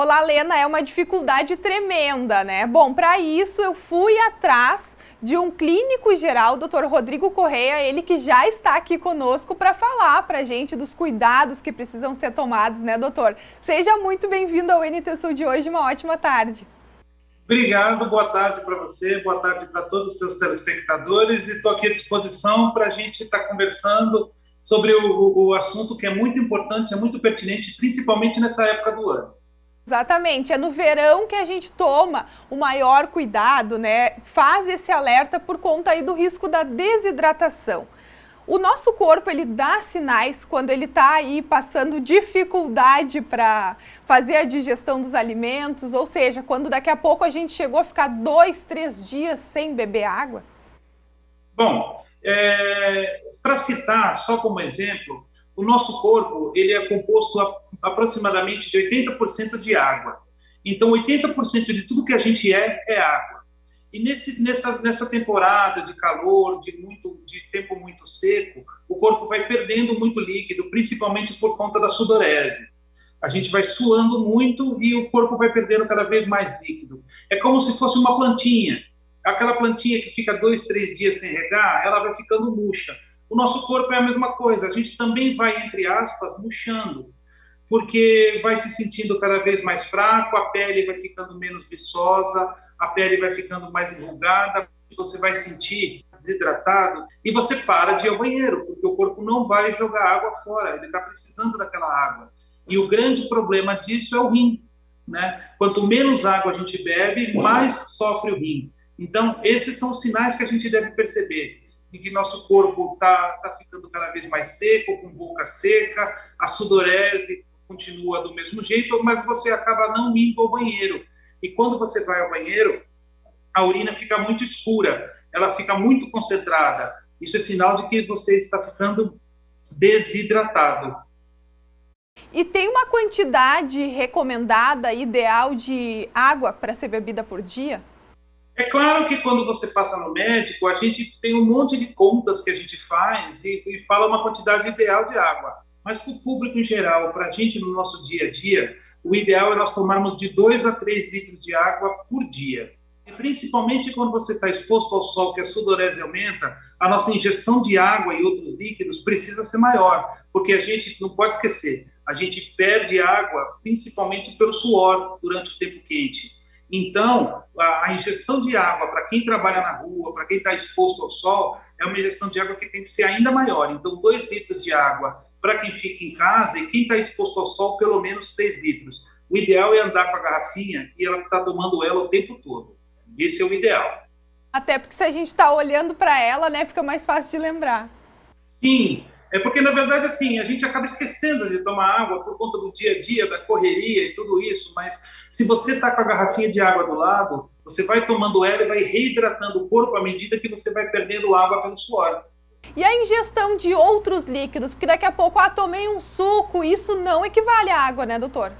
Olá, Lena, é uma dificuldade tremenda, né? Bom, para isso eu fui atrás de um clínico geral, Dr. Rodrigo Correia, ele que já está aqui conosco para falar para a gente dos cuidados que precisam ser tomados, né, doutor? Seja muito bem-vindo ao NT Sul de hoje, uma ótima tarde. Obrigado, boa tarde para você, boa tarde para todos os seus telespectadores e estou aqui à disposição para a gente estar conversando sobre o assunto que é muito importante, é muito pertinente, principalmente nessa época do ano. Exatamente, é no verão que a gente toma o maior cuidado, né? Faz esse alerta por conta aí do risco da desidratação. O nosso corpo, ele dá sinais quando ele está aí passando dificuldade para fazer a digestão dos alimentos, ou seja, quando daqui a pouco a gente chegou a ficar 2, 3 dias sem beber água. Bom, para citar, só como exemplo, o nosso corpo ele é composto aproximadamente de 80% de água. Então, 80% de tudo que a gente é água. E nessa temporada de calor, de tempo muito seco, o corpo vai perdendo muito líquido, principalmente por conta da sudorese. A gente vai suando muito e o corpo vai perdendo cada vez mais líquido. É como se fosse uma plantinha. Aquela plantinha que fica 2, 3 dias sem regar, ela vai ficando murcha. O nosso corpo é a mesma coisa. A gente também vai, entre aspas, murchando, porque vai se sentindo cada vez mais fraco, a pele vai ficando menos viçosa, a pele vai ficando mais enrugada, você vai sentir desidratado e você para de ir ao banheiro, porque o corpo não vai jogar água fora, ele está precisando daquela água. E o grande problema disso é o rim, né? Quanto menos água a gente bebe, mais sofre o rim. Então, esses são os sinais que a gente deve perceber, de que nosso corpo tá ficando cada vez mais seco, com boca seca, a sudorese continua do mesmo jeito, mas você acaba não indo ao banheiro. E quando você vai ao banheiro, a urina fica muito escura, ela fica muito concentrada. Isso é sinal de que você está ficando desidratado. E tem uma quantidade recomendada, ideal de água para ser bebida por dia? É claro que quando você passa no médico, a gente tem um monte de contas que a gente faz e fala uma quantidade ideal de água. Mas para o público em geral, para a gente no nosso dia a dia, o ideal é nós tomarmos de 2 a 3 litros de água por dia. E principalmente quando você está exposto ao sol, que a sudorese aumenta, a nossa ingestão de água e outros líquidos precisa ser maior, porque a gente não pode esquecer, a gente perde água principalmente pelo suor durante o tempo quente. Então, a ingestão de água para quem trabalha na rua, para quem está exposto ao sol, é uma ingestão de água que tem que ser ainda maior. Então, 2 litros de água para quem fica em casa e quem está exposto ao sol, pelo menos 3 litros. O ideal é andar com a garrafinha e ela está tomando ela o tempo todo. Esse é o ideal. Até porque se a gente está olhando para ela, né, fica mais fácil de lembrar. Sim, é porque na verdade assim, a gente acaba esquecendo de tomar água por conta do dia a dia, da correria e tudo isso, mas se você está com a garrafinha de água do lado, você vai tomando ela e vai reidratando o corpo à medida que você vai perdendo água pelo suor. E a ingestão de outros líquidos, porque daqui a pouco, tomei um suco, isso não equivale à água, né, doutor?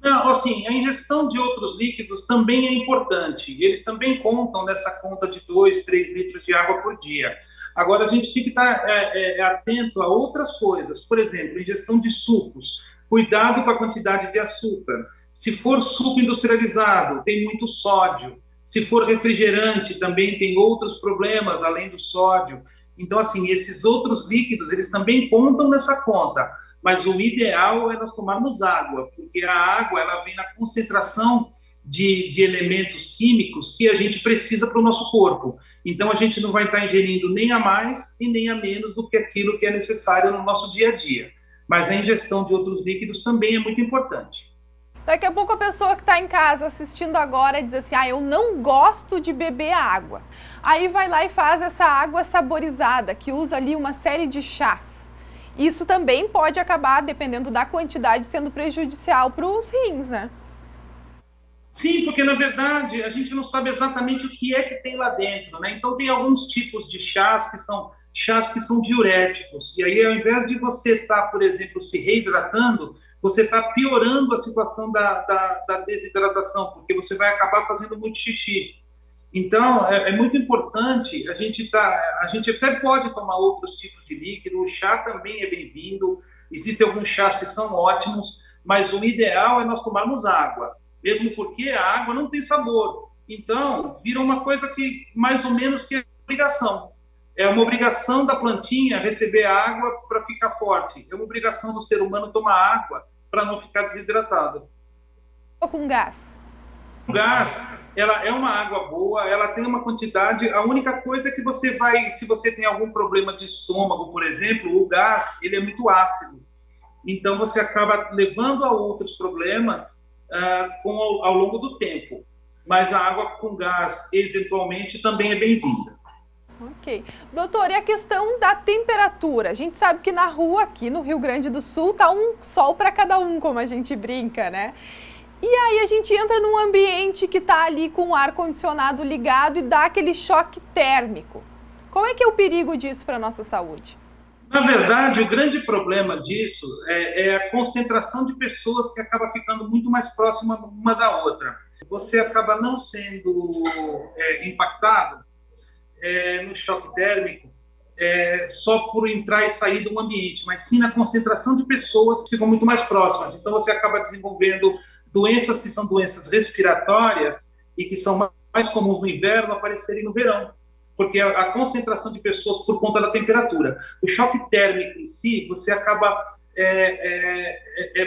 Não, assim, a ingestão de outros líquidos também é importante. Eles também contam nessa conta de 2, 3 litros de água por dia. Agora, a gente tem que estar atento a outras coisas. Por exemplo, ingestão de sucos. Cuidado com a quantidade de açúcar. Se for suco industrializado, tem muito sódio. Se for refrigerante, também tem outros problemas além do sódio. Então, assim, esses outros líquidos, eles também contam nessa conta, mas o ideal é nós tomarmos água, porque a água ela vem na concentração de elementos químicos que a gente precisa para o nosso corpo. Então a gente não vai estar ingerindo nem a mais e nem a menos do que aquilo que é necessário no nosso dia a dia. Mas a ingestão de outros líquidos também é muito importante. Daqui a pouco a pessoa que está em casa assistindo agora diz assim, eu não gosto de beber água. Aí vai lá e faz essa água saborizada, que usa ali uma série de chás. Isso também pode acabar, dependendo da quantidade, sendo prejudicial para os rins, né? Sim, porque na verdade a gente não sabe exatamente o que é que tem lá dentro, né? Então tem alguns tipos de chás que são diuréticos. E aí, ao invés de você estar, por exemplo, se reidratando, você está piorando a situação da desidratação, porque você vai acabar fazendo muito xixi. Então, é muito importante, a gente até pode tomar outros tipos de líquido, o chá também é bem-vindo, existem alguns chás que são ótimos, mas o ideal é nós tomarmos água, mesmo porque a água não tem sabor. Então, vira uma coisa que mais ou menos que é obrigação. É uma obrigação da plantinha receber água para ficar forte. É uma obrigação do ser humano tomar água para não ficar desidratado. Ou com gás? O gás, ela é uma água boa, ela tem uma quantidade. A única coisa é que você vai, se você tem algum problema de estômago, por exemplo, o gás ele é muito ácido. Então você acaba levando a outros problemas ao longo do tempo. Mas a água com gás, eventualmente, também é bem-vinda. Ok. Doutor, e a questão da temperatura? A gente sabe que na rua, aqui no Rio Grande do Sul, tá um sol para cada um, como a gente brinca, né? E aí a gente entra num ambiente que tá ali com o ar-condicionado ligado e dá aquele choque térmico. Qual é que é o perigo disso para a nossa saúde? Na verdade, o grande problema disso é a concentração de pessoas que acaba ficando muito mais próxima uma da outra. Você acaba não sendo impactado no choque térmico só por entrar e sair de um ambiente, mas sim na concentração de pessoas que ficam muito mais próximas. Então você acaba desenvolvendo doenças que são doenças respiratórias e que são mais comuns no inverno aparecerem no verão, porque a concentração de pessoas por conta da temperatura. O choque térmico em si, você acaba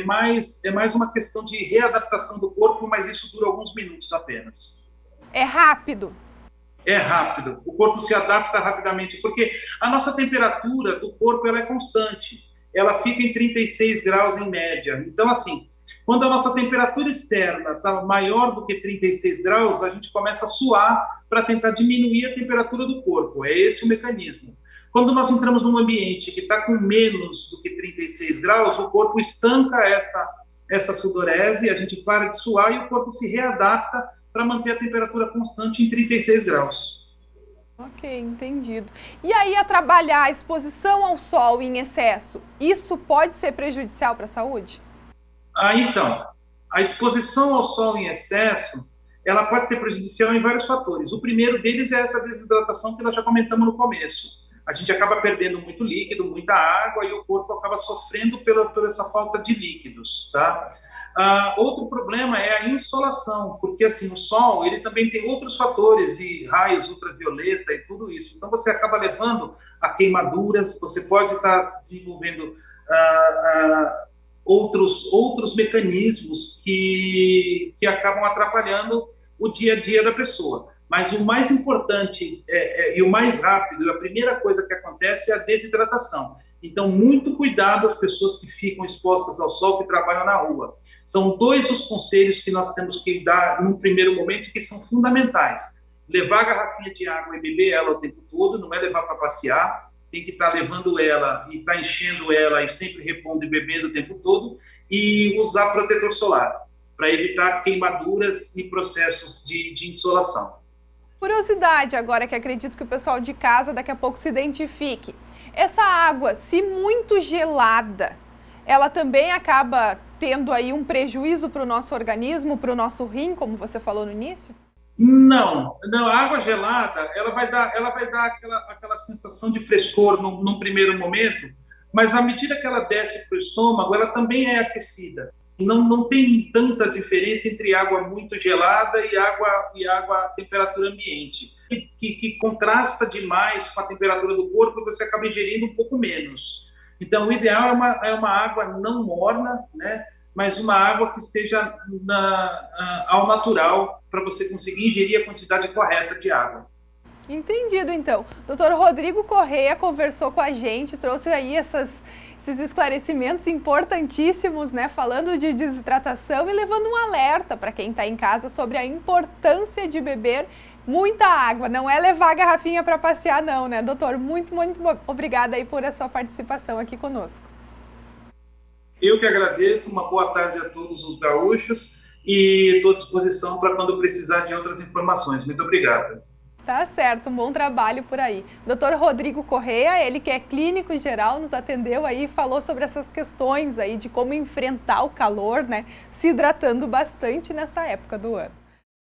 mais uma questão de readaptação do corpo, mas isso dura alguns minutos apenas. É rápido? É rápido, o corpo se adapta rapidamente, porque a nossa temperatura do corpo ela é constante, ela fica em 36 graus em média. Então, assim, quando a nossa temperatura externa está maior do que 36 graus, a gente começa a suar para tentar diminuir a temperatura do corpo. É esse o mecanismo. Quando nós entramos num ambiente que está com menos do que 36 graus, o corpo estanca essa sudorese, a gente para de suar e o corpo se readapta para manter a temperatura constante em 36 graus. Ok, entendido. E aí, a trabalhar a exposição ao sol em excesso, isso pode ser prejudicial para a saúde? Então, a exposição ao sol em excesso, ela pode ser prejudicial em vários fatores. O primeiro deles é essa desidratação que nós já comentamos no começo. A gente acaba perdendo muito líquido, muita água, e o corpo acaba sofrendo por essa falta de líquidos, tá? Outro problema é a insolação, porque assim, o sol ele também tem outros fatores de raios ultravioleta e tudo isso. Então você acaba levando a queimaduras, você pode estar desenvolvendo outros mecanismos que acabam atrapalhando o dia a dia da pessoa. Mas o mais importante e o mais rápido, a primeira coisa que acontece é a desidratação. Então, muito cuidado às pessoas que ficam expostas ao sol, que trabalham na rua. São dois os conselhos que nós temos que dar num primeiro momento que são fundamentais. Levar a garrafinha de água e beber ela o tempo todo, não é levar para passear, tem que estar levando ela e estar enchendo ela e sempre repondo e bebendo o tempo todo, e usar protetor solar, para evitar queimaduras e processos de insolação. Curiosidade agora, que acredito que o pessoal de casa daqui a pouco se identifique. Essa água, se muito gelada, ela também acaba tendo aí um prejuízo para o nosso organismo, para o nosso rim, como você falou no início? Não, a água gelada, ela vai dar aquela sensação de frescor num primeiro momento, mas à medida que ela desce para o estômago, ela também é aquecida. Não tem tanta diferença entre água muito gelada e água a temperatura ambiente, que contrasta demais com a temperatura do corpo e você acaba ingerindo um pouco menos. Então, o ideal é uma água não morna, né? Mas uma água que esteja ao natural para você conseguir ingerir a quantidade correta de água. Entendido, então. Dr. Rodrigo Correia conversou com a gente, trouxe aí esses esclarecimentos importantíssimos, né? Falando de desidratação e levando um alerta para quem está em casa sobre a importância de beber muita água. Não é levar a garrafinha para passear, não, né, doutor? Muito, muito obrigada aí por a sua participação aqui conosco. Eu que agradeço, uma boa tarde a todos os gaúchos e estou à disposição para quando precisar de outras informações. Muito obrigado. Tá certo, um bom trabalho por aí. Dr. Rodrigo Correia, ele que é clínico geral, nos atendeu aí e falou sobre essas questões aí de como enfrentar o calor, né, se hidratando bastante nessa época do ano.